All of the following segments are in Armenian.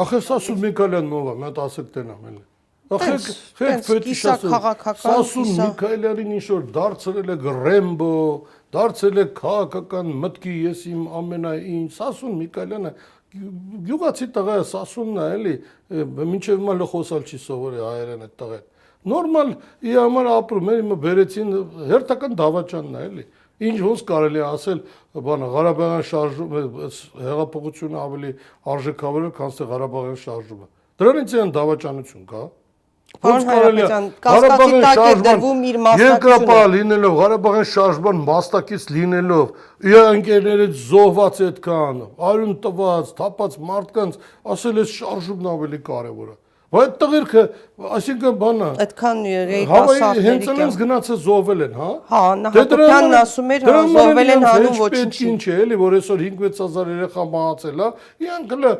Ախր Սասուն Միքայելյանն ով է, մենք ասեք տենամ էլի։ Խեք քաղաքական Սասուն Միքայելյանին ինչ որ դարձրել է Ռեմբո, դարձել է քաղաքական մտքի ես իմ ամենայն Սասուն Միքայելյանը գյուղացի տղա է, Սասունն է էլի, մինչև հիմա լխոսալ չի սովորի հայերեն այդ տղան։ Նորմալ իր համար ապրում էր, հիմա բերեցին հերթական դավաճանն է էլի։ Ինչ ոնց կարելի է ասել, բանը Ղարաբաղյան շարժումը, հեղափոխությունը ավելի արժեքավոր է, քան թե Ղարաբաղյան շարժումը։ Դրանից այն դավաճանություն կա։ Պարոն Հայրապետյան, կասկածի տակ է դրվում իր մասնակցությունը։ Երկրապահ լինելով, Ղարաբաղյան շարժման մասնակից լինելով, իր ընկերներից զոհված այդքան, արյուն տված, թափած մարդկանց, ասել է շարժումն ավելի կարևոր է։ Բայց տղերքը, այսինքն բանը, այդքան երիտասարդների հենց այնց գնացել զոհվել են, հա։ Հա, Հակոբյանն ասում էր, հա, զոհվել են հանում ոչինչի։ Ինչ է, էլի, որ այսօր 5-6 հազար երեխա մահացել, հա, իրանք հələ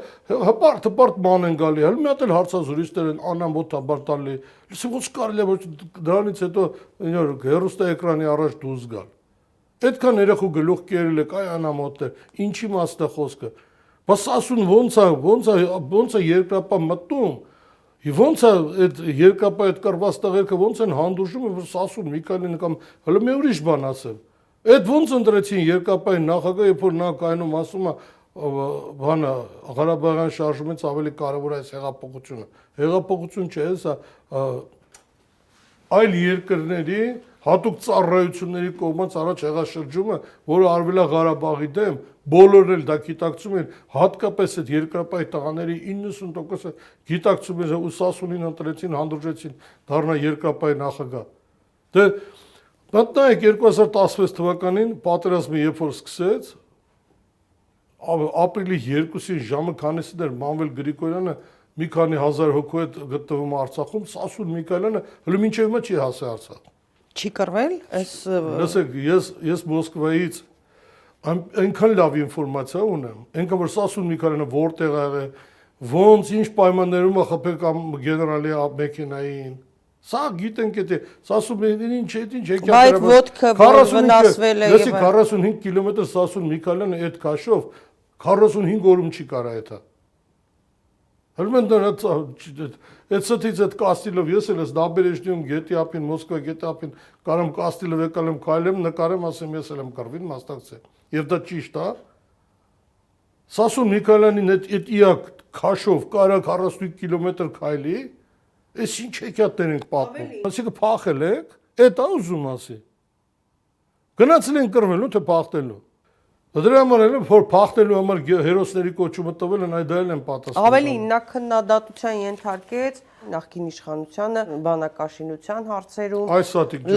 հպարտ ման են գալի, հələ մի հատ էլ հարցազրույցներ են անամոթաբար տալի։ Լսի ոնց կարելի է, որ դրանից հետո հեռուստաէկրանի առաջ դուրս գալ։ Այդքան երեխու գլուխ կերել եք, այ անամոթ է, ինչի մասն է խոսքը։ Բայց Սասուն ոնց է երկրապահ մտնում։ Ոնց է այդ երկրապահ այդ կռված տղերքը ոնց են հանդուրժում, որ Սասուն Միքայելյանը կամ հələ մի ուրիշ բան ասել։ Այդ ոնց ընտրեցին երկրապահի նախագահ, երբ որ նա կայանում ասում է բանը Ղարաբաղյան շարժումից ավելի կարևոր է այս հեղափոխությունը։ Հեղափոխություն չէ, սա այլ երկրների հատուկ ծառայությունների կողմից առաջ հեղաշրջումը, որը արվել է Ղարաբաղի դեմ, բոլորն էլ դա գիտակցում են, հատկապես այդ երկրապահի տղաների 90%-ը գիտակցում են, ու Սասունին ընտրեցին, հանդուրժեցին, դառնա երկրապահի նախագահ։ Դե մտնայեք 2016 թվականին պատերազմը երբ որ սկսեց, ապրիլի 2-ին ժամը քանիսին էր Մանվել Գրիգորյանը մի քանի հազար հոգու հետ գտնվում Արցախում, Սասուն Միքայելյանը հələ մինչև հիմա չի հասել Արցախ։ Չի կռվել, այս Լսեք, ես Մոսկվայից այնքան լավ ինֆորմացիա ունեմ, այնքան որ Սասուն Միքայելյանը որտեղ է եղել, ոնց ինչ պայմաններում է խփել կամ գեներալի մեքենային։ Սա գիտենք էդ Սասուն ինչ եկյալ Բայց ոտքը վնասվել է եւ 45 կիլոմետր Սասուն Միքայելյանը այդ քաշով 45 օրում չի կարա դա։ Հələ այդ սթից այդ կաստիլով ես էլ ես նաբերեժնիում գետի ափին, Մոսկվա գետի ափին կարամ կաստիլով եկալ եմ քայլեմ, նկարեմ, ասեմ ես էլ եմ կռվին մասնակցել։ Եվ դա ճիշտ է։ Սասուն Միքայելյանին այդ իակ քաշով կարա 45 կիլոմետր քայլի, այս ինչ հեքիաթներ ենք պատմում։ Այսինքն փախել եք, այդ է ուզում ասի։ Գնացել են կռվելու թե փախտելու։ Դրա համար էլ որ փախտելու համար հերոսների կոչումը տվել են, այդ էլ են պատասխանում։ Ավելին նա քննադատության ենթարկեց նախկին իշխանությանը բանակաշինության հարցերում։ Այս սատիկ